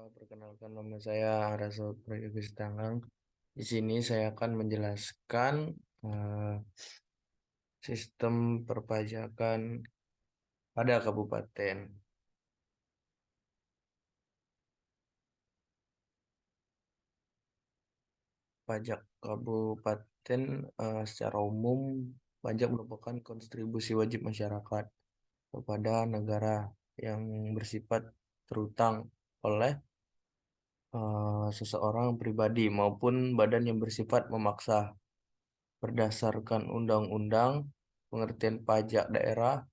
Perkenalkan nama saya Rasul Prayogi Tanggang. Di sini saya akan menjelaskan eh, sistem perpajakan pada kabupaten. Pajak kabupaten secara umum, pajak merupakan kontribusi wajib masyarakat kepada negara yang bersifat terutang oleh seseorang pribadi maupun badan yang bersifat memaksa berdasarkan undang-undang. Pengertian pajak daerah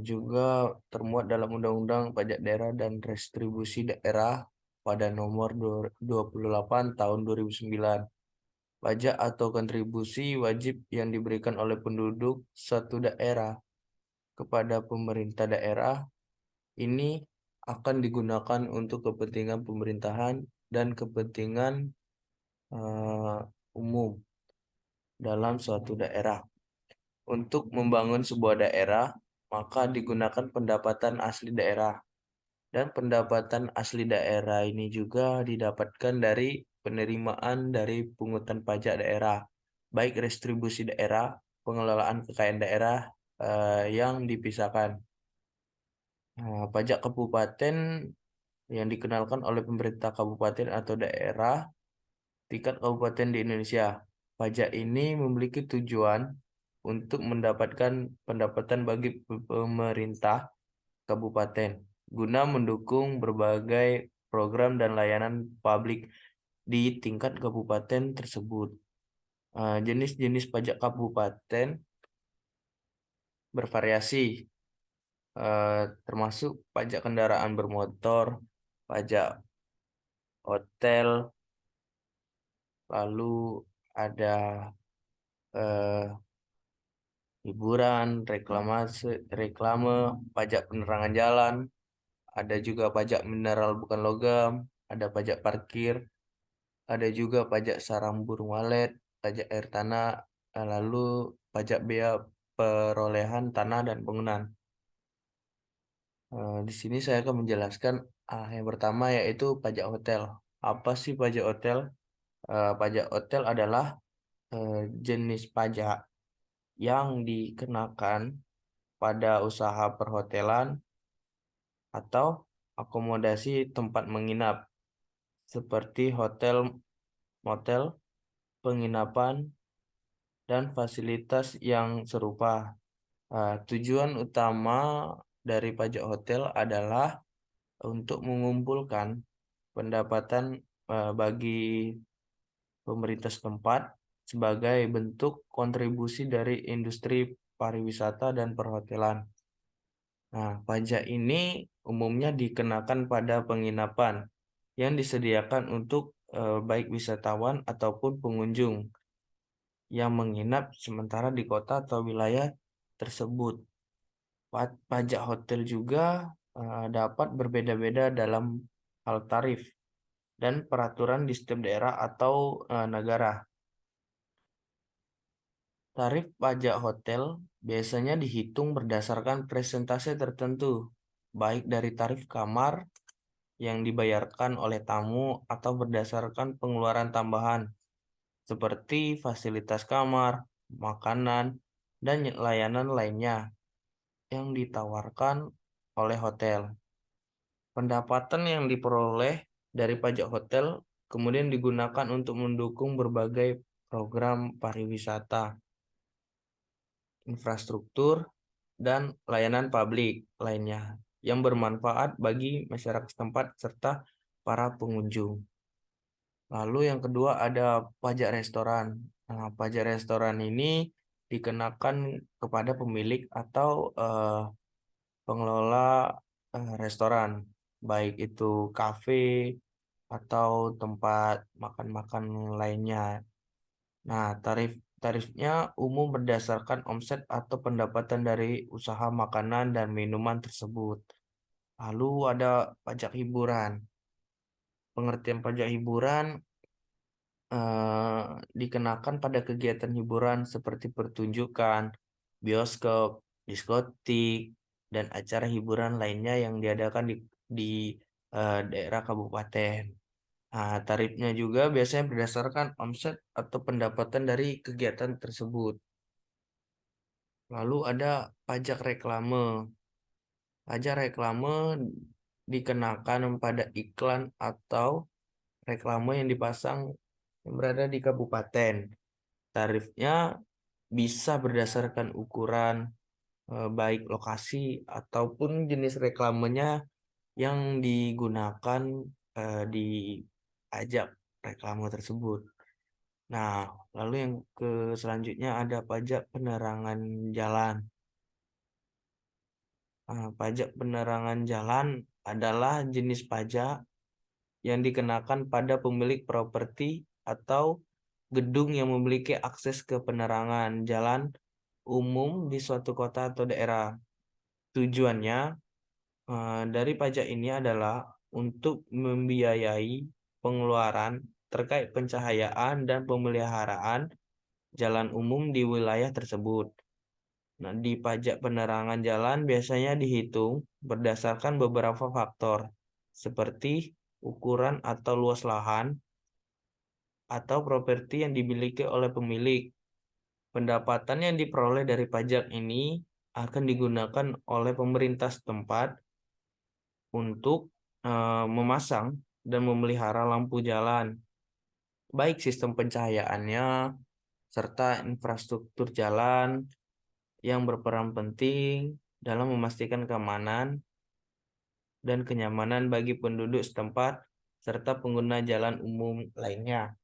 juga termuat dalam Undang-Undang Pajak Daerah dan Restribusi Daerah pada nomor 28 tahun 2009. Pajak atau kontribusi wajib yang diberikan oleh penduduk suatu daerah kepada pemerintah daerah ini akan digunakan untuk kepentingan pemerintahan dan kepentingan eh, umum dalam suatu daerah. Untuk membangun sebuah daerah, maka digunakan pendapatan asli daerah. Dan pendapatan asli daerah ini juga didapatkan dari penerimaan dari pungutan pajak daerah, baik restribusi daerah, pengelolaan kekayaan daerah yang dipisahkan. Pajak kabupaten yang dikenalkan oleh pemerintah kabupaten atau daerah tingkat kabupaten di Indonesia. Pajak ini memiliki tujuan untuk mendapatkan pendapatan bagi pemerintah kabupaten guna mendukung berbagai program dan layanan publik di tingkat kabupaten tersebut. Jenis-jenis pajak kabupaten bervariasi, termasuk pajak kendaraan bermotor, pajak hotel, lalu ada eh, hiburan, reklame, pajak penerangan jalan, ada juga pajak mineral bukan logam, ada pajak parkir, ada juga pajak sarang burung walet, pajak air tanah, lalu pajak bea perolehan tanah dan bangunan. Di sini saya akan menjelaskan yang pertama yaitu pajak hotel. Apa sih pajak hotel? Pajak hotel adalah jenis pajak yang dikenakan pada usaha perhotelan atau akomodasi tempat menginap seperti hotel, motel, penginapan, dan fasilitas yang serupa. Tujuan utama dari pajak hotel adalah untuk mengumpulkan pendapatan bagi pemerintah setempat sebagai bentuk kontribusi dari industri pariwisata dan perhotelan. Nah, pajak ini umumnya dikenakan pada penginapan yang disediakan untuk baik wisatawan ataupun pengunjung yang menginap sementara di kota atau wilayah tersebut. Pajak hotel juga dapat berbeda-beda dalam hal tarif dan peraturan di setiap daerah atau negara. Tarif pajak hotel biasanya dihitung berdasarkan presentase tertentu, baik dari tarif kamar yang dibayarkan oleh tamu atau berdasarkan pengeluaran tambahan seperti fasilitas kamar, makanan, dan layanan lainnya yang ditawarkan oleh hotel. Pendapatan yang diperoleh dari pajak hotel kemudian digunakan untuk mendukung berbagai program pariwisata, infrastruktur, dan layanan publik lainnya yang bermanfaat bagi masyarakat setempat serta para pengunjung. Lalu yang kedua ada pajak restoran. Nah, pajak restoran ini dikenakan kepada pemilik atau pengelola restoran, baik itu kafe atau tempat makan-makan lainnya. Nah, tarifnya umum berdasarkan omset atau pendapatan dari usaha makanan dan minuman tersebut. Lalu ada pajak hiburan. Pengertian pajak hiburan eh, dikenakan pada kegiatan hiburan seperti pertunjukan, bioskop, diskotik, dan acara hiburan lainnya yang diadakan di daerah kabupaten. Nah, tarifnya juga biasanya berdasarkan omset atau pendapatan dari kegiatan tersebut. Lalu ada pajak reklame. Pajak reklame dikenakan pada iklan atau reklame yang dipasang yang berada di kabupaten. Tarifnya bisa berdasarkan ukuran, baik lokasi ataupun jenis reklamenya yang digunakan di pajak reklame tersebut. Nah, lalu yang selanjutnya ada pajak penerangan jalan. Pajak penerangan jalan adalah jenis pajak yang dikenakan pada pemilik properti atau gedung yang memiliki akses ke penerangan jalan umum di suatu kota atau daerah. Tujuannya dari pajak ini adalah untuk membiayai pengeluaran terkait pencahayaan dan pemeliharaan jalan umum di wilayah tersebut. Nah, di pajak penerangan jalan biasanya dihitung berdasarkan beberapa faktor, seperti ukuran atau luas lahan atau properti yang dimiliki oleh pemilik. Pendapatan yang diperoleh dari pajak ini akan digunakan oleh pemerintah setempat untuk memasang dan memelihara lampu jalan, baik sistem pencahayaannya serta infrastruktur jalan yang berperan penting dalam memastikan keamanan dan kenyamanan bagi penduduk setempat serta pengguna jalan umum lainnya.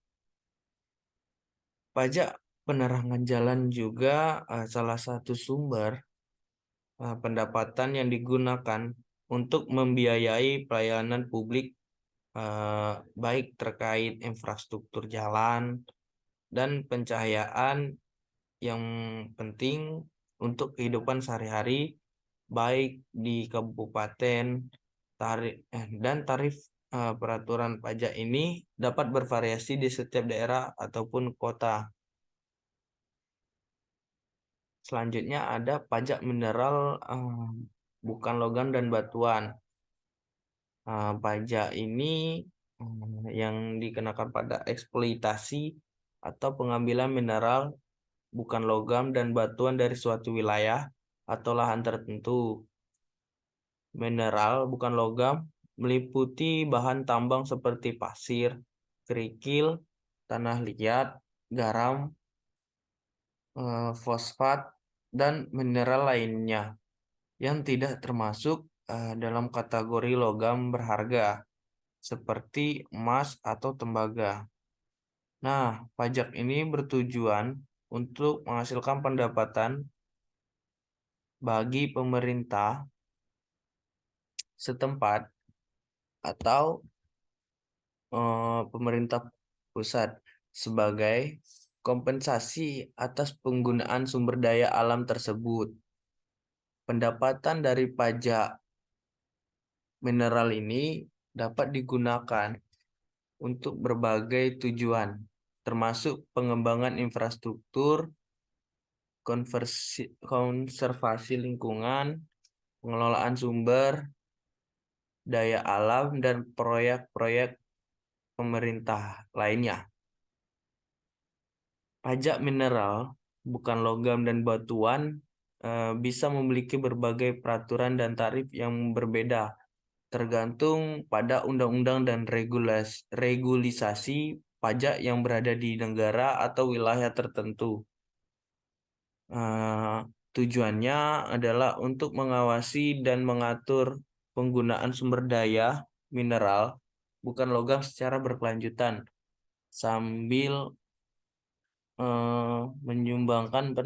Pajak penerangan jalan juga salah satu sumber pendapatan yang digunakan untuk membiayai pelayanan publik, baik terkait infrastruktur jalan dan pencahayaan yang penting untuk kehidupan sehari-hari baik di kabupaten. Tarif peraturan pajak ini dapat bervariasi di setiap daerah ataupun kota. Selanjutnya ada pajak mineral, bukan logam dan batuan. Pajak ini yang dikenakan pada eksploitasi atau pengambilan mineral bukan logam dan batuan dari suatu wilayah atau lahan tertentu. Mineral bukan logam meliputi bahan tambang seperti pasir, kerikil, tanah liat, garam, fosfat, dan mineral lainnya yang tidak termasuk dalam kategori logam berharga seperti emas atau tembaga. Nah, pajak ini bertujuan untuk menghasilkan pendapatan bagi pemerintah setempat atau pemerintah pusat sebagai kompensasi atas penggunaan sumber daya alam tersebut. Pendapatan dari pajak mineral ini dapat digunakan untuk berbagai tujuan, termasuk pengembangan infrastruktur, konservasi lingkungan, pengelolaan sumber daya alam, dan proyek-proyek pemerintah lainnya. Pajak mineral, bukan logam dan batuan, bisa memiliki berbagai peraturan dan tarif yang berbeda, tergantung pada undang-undang dan regulasi pajak yang berada di negara atau wilayah tertentu. Tujuannya adalah untuk mengawasi dan mengatur penggunaan sumber daya mineral, bukan logam secara berkelanjutan, sambil menyumbangkan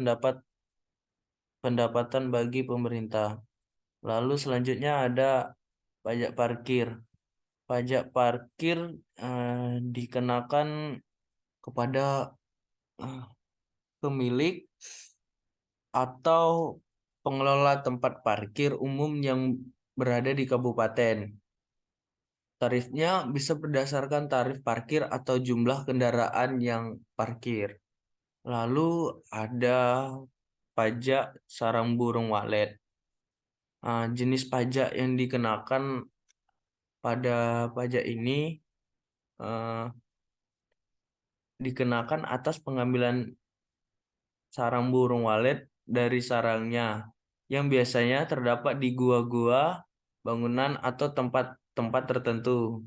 pendapatan bagi pemerintah. Lalu selanjutnya ada pajak parkir. Pajak parkir dikenakan kepada pemilik atau pengelola tempat parkir umum yang berada di kabupaten. Tarifnya bisa berdasarkan tarif parkir atau jumlah kendaraan yang parkir. Lalu ada pajak sarang burung walet. Jenis pajak yang dikenakan pada pajak ini dikenakan atas pengambilan sarang burung walet dari sarangnya yang biasanya terdapat di gua-gua, bangunan, atau tempat-tempat tertentu.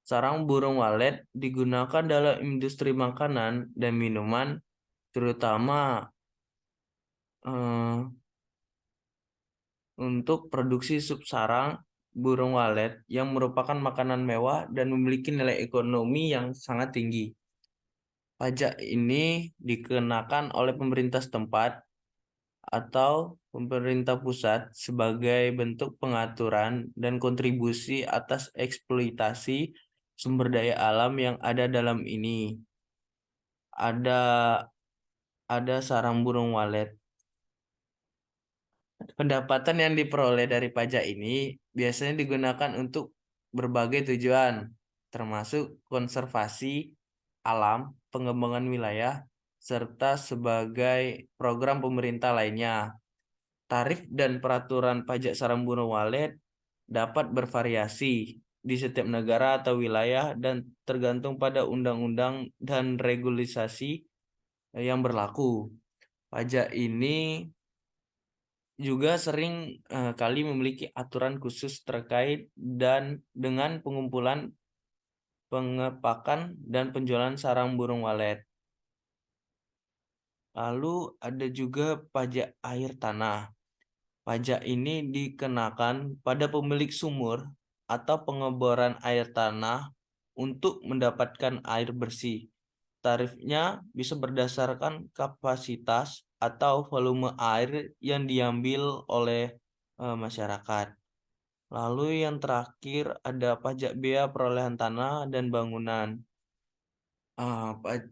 Sarang burung walet digunakan dalam industri makanan dan minuman, terutama eh, untuk produksi sup sarang burung walet yang merupakan makanan mewah dan memiliki nilai ekonomi yang sangat tinggi. Pajak ini dikenakan oleh pemerintah setempat atau pemerintah pusat sebagai bentuk pengaturan dan kontribusi atas eksploitasi sumber daya alam yang ada dalam ini. Ada ada sarang burung walet. Pendapatan yang diperoleh dari pajak ini biasanya digunakan untuk berbagai tujuan, termasuk konservasi alam, pengembangan wilayah, serta sebagai program pemerintah lainnya. Tarif dan peraturan pajak sarang burung walet dapat bervariasi di setiap negara atau wilayah dan tergantung pada undang-undang dan regulasi yang berlaku. Pajak ini juga sering kali memiliki aturan khusus terkait dan dengan pengumpulan, pengepakan, dan penjualan sarang burung walet. Lalu ada juga pajak air tanah. Pajak ini dikenakan pada pemilik sumur atau pengeboran air tanah untuk mendapatkan air bersih. Tarifnya bisa berdasarkan kapasitas atau volume air yang diambil oleh masyarakat. Lalu yang terakhir ada pajak bea perolehan tanah dan bangunan. Ah, pa-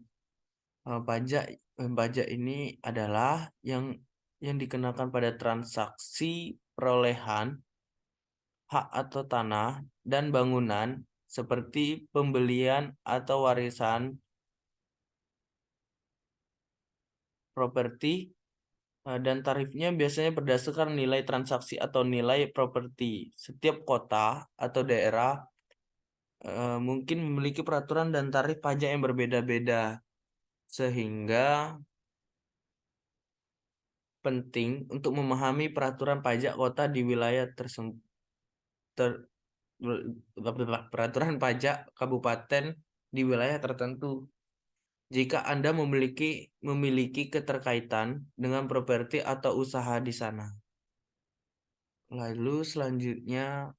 pajak ini adalah yang dikenakan pada transaksi perolehan hak atau tanah dan bangunan seperti pembelian atau warisan properti, dan tarifnya biasanya berdasarkan nilai transaksi atau nilai properti. Setiap kota atau daerah mungkin memiliki peraturan dan tarif pajak yang berbeda-beda, sehingga penting untuk memahami peraturan pajak kota di wilayah tersebut, peraturan pajak kabupaten di wilayah tertentu. Jika Anda memiliki keterkaitan dengan properti atau usaha di sana. Lalu selanjutnya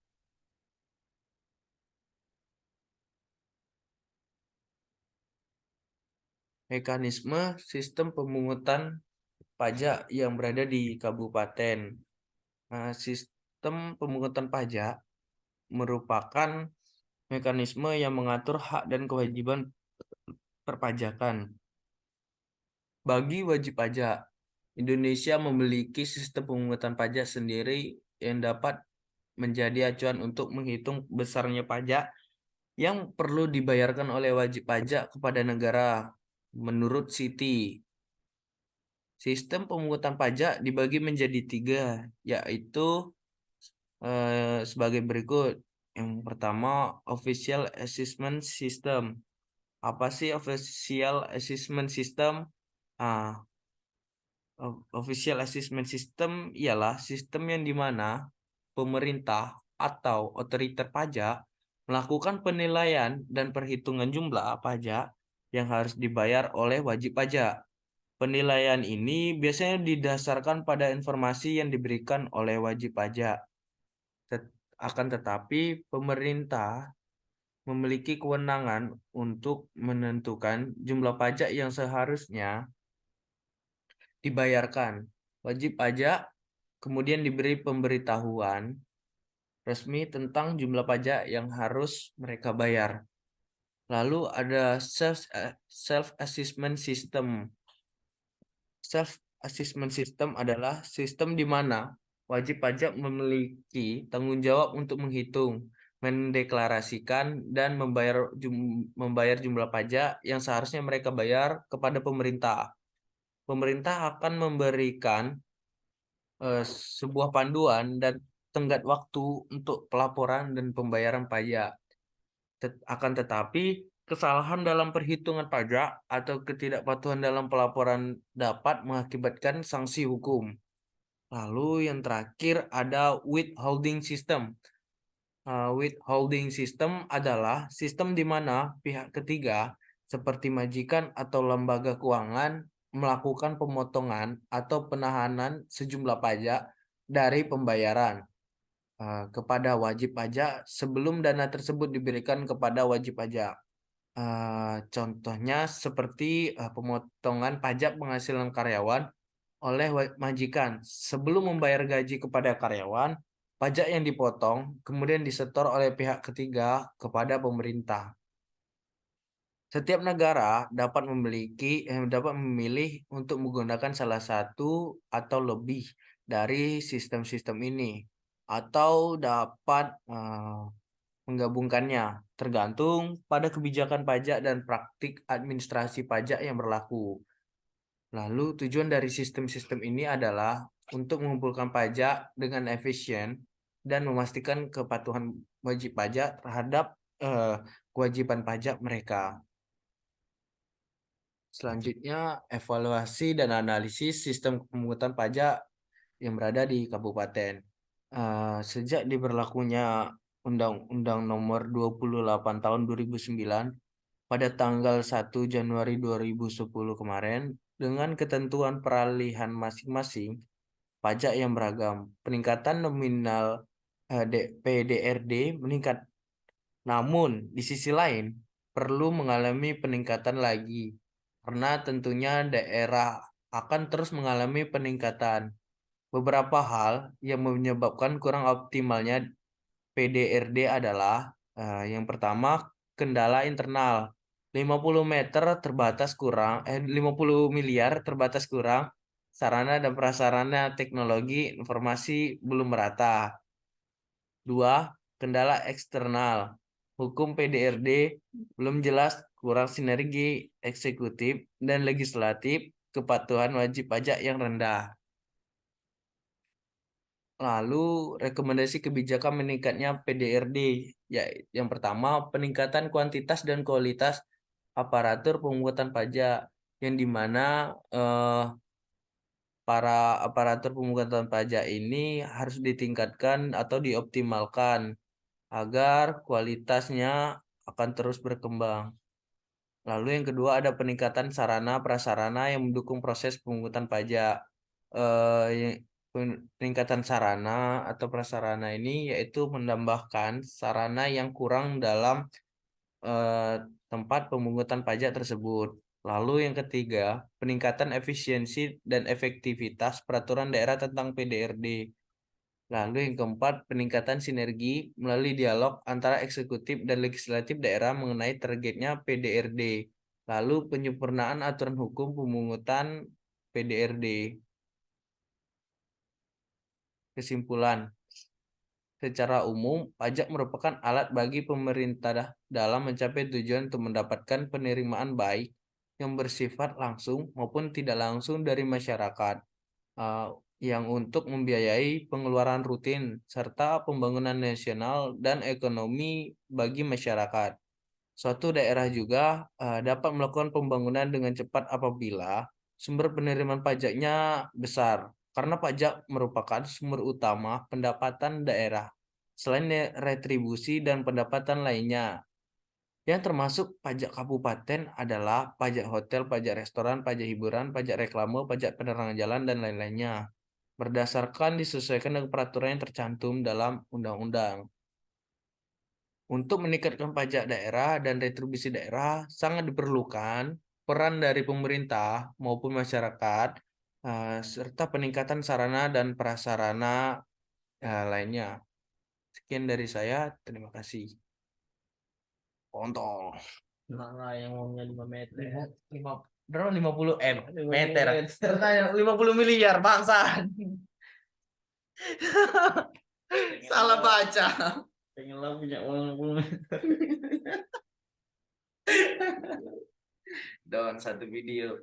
mekanisme sistem pemungutan pajak yang berada di kabupaten. Sistem pemungutan pajak merupakan mekanisme yang mengatur hak dan kewajiban perpajakan bagi wajib pajak. Indonesia memiliki sistem pemungutan pajak sendiri yang dapat menjadi acuan untuk menghitung besarnya pajak yang perlu dibayarkan oleh wajib pajak kepada negara. Menurut Siti, sistem pemungutan pajak dibagi menjadi tiga, yaitu sebagai berikut. Yang pertama, Official Assessment System. Apa sih Official Assessment System? Ah, Official Assessment System ialah sistem yang dimana pemerintah atau otoritas pajak melakukan penilaian dan perhitungan jumlah pajak yang harus dibayar oleh wajib pajak. Penilaian ini biasanya didasarkan pada informasi yang diberikan oleh wajib pajak. Akan tetapi, pemerintah memiliki kewenangan untuk menentukan jumlah pajak yang seharusnya dibayarkan. Wajib pajak kemudian diberi pemberitahuan resmi tentang jumlah pajak yang harus mereka bayar. Lalu ada self assessment system. Self assessment system adalah sistem di mana wajib pajak memiliki tanggung jawab untuk menghitung, mendeklarasikan, dan membayar jumlah pajak yang seharusnya mereka bayar kepada pemerintah. Pemerintah akan memberikan sebuah panduan dan tenggat waktu untuk pelaporan dan pembayaran pajak. Akan tetapi, kesalahan dalam perhitungan pajak atau ketidakpatuhan dalam pelaporan dapat mengakibatkan sanksi hukum. Lalu yang terakhir ada withholding system. Withholding system adalah sistem di mana pihak ketiga seperti majikan atau lembaga keuangan melakukan pemotongan atau penahanan sejumlah pajak dari pembayaran kepada wajib pajak sebelum dana tersebut diberikan kepada wajib pajak. Contohnya seperti pemotongan pajak penghasilan karyawan oleh majikan sebelum membayar gaji kepada karyawan, pajak yang dipotong kemudian disetor oleh pihak ketiga kepada pemerintah. Setiap negara dapat memilih untuk menggunakan salah satu atau lebih dari sistem-sistem ini, atau dapat menggabungkannya, tergantung pada kebijakan pajak dan praktik administrasi pajak yang berlaku. Lalu tujuan dari sistem-sistem ini adalah untuk mengumpulkan pajak dengan efisien dan memastikan kepatuhan wajib pajak terhadap kewajiban pajak mereka. Selanjutnya, evaluasi dan analisis sistem pemungutan pajak yang berada di kabupaten. Sejak diberlakunya Undang-Undang Nomor 28 Tahun 2009 pada tanggal 1 Januari 2010 kemarin, dengan ketentuan peralihan masing-masing pajak yang beragam, peningkatan nominal PDRD meningkat. Namun, di sisi lain, perlu mengalami peningkatan lagi, karena tentunya daerah akan terus mengalami peningkatan. Beberapa hal yang menyebabkan kurang optimalnya PDRD adalah yang pertama, kendala internal. 50 miliar terbatas kurang, sarana dan prasarana teknologi informasi belum merata. 2. Kendala eksternal. Hukum PDRD belum jelas, kurang sinergi eksekutif dan legislatif, kepatuhan wajib pajak yang rendah. Lalu rekomendasi kebijakan meningkatnya PDRD, ya yang pertama peningkatan kuantitas dan kualitas aparatur pemungutan pajak, yang dimana para aparatur pemungutan pajak ini harus ditingkatkan atau dioptimalkan agar kualitasnya akan terus berkembang. Lalu yang kedua ada peningkatan sarana prasarana yang mendukung proses pemungutan pajak. Peningkatan sarana atau prasarana ini yaitu menambahkan sarana yang kurang dalam tempat pemungutan pajak tersebut. Lalu yang ketiga, peningkatan efisiensi dan efektivitas peraturan daerah tentang PDRD. Lalu yang keempat, peningkatan sinergi melalui dialog antara eksekutif dan legislatif daerah mengenai targetnya PDRD. Lalu penyempurnaan aturan hukum pemungutan PDRD. Kesimpulan, secara umum, pajak merupakan alat bagi pemerintah dalam mencapai tujuan untuk mendapatkan penerimaan baik yang bersifat langsung maupun tidak langsung dari masyarakat, yang untuk membiayai pengeluaran rutin serta pembangunan nasional dan ekonomi bagi masyarakat. Suatu daerah juga dapat melakukan pembangunan dengan cepat apabila sumber penerimaan pajaknya besar, karena pajak merupakan sumber utama pendapatan daerah, selain retribusi dan pendapatan lainnya. Yang termasuk pajak kabupaten adalah pajak hotel, pajak restoran, pajak hiburan, pajak reklame, pajak penerangan jalan, dan lain-lainnya. Berdasarkan disesuaikan dengan peraturan yang tercantum dalam undang-undang. Untuk meningkatkan pajak daerah dan retribusi daerah, sangat diperlukan peran dari pemerintah maupun masyarakat, serta peningkatan sarana dan prasarana lainnya. Sekian dari saya, terima kasih. Kontol. Nah, yang uangnya 5 meter. Berapa 50 meter? Pertanyaan 50 miliar bangsa. Salah baca. Pengen lah punya uang 50 meter. Don satu video.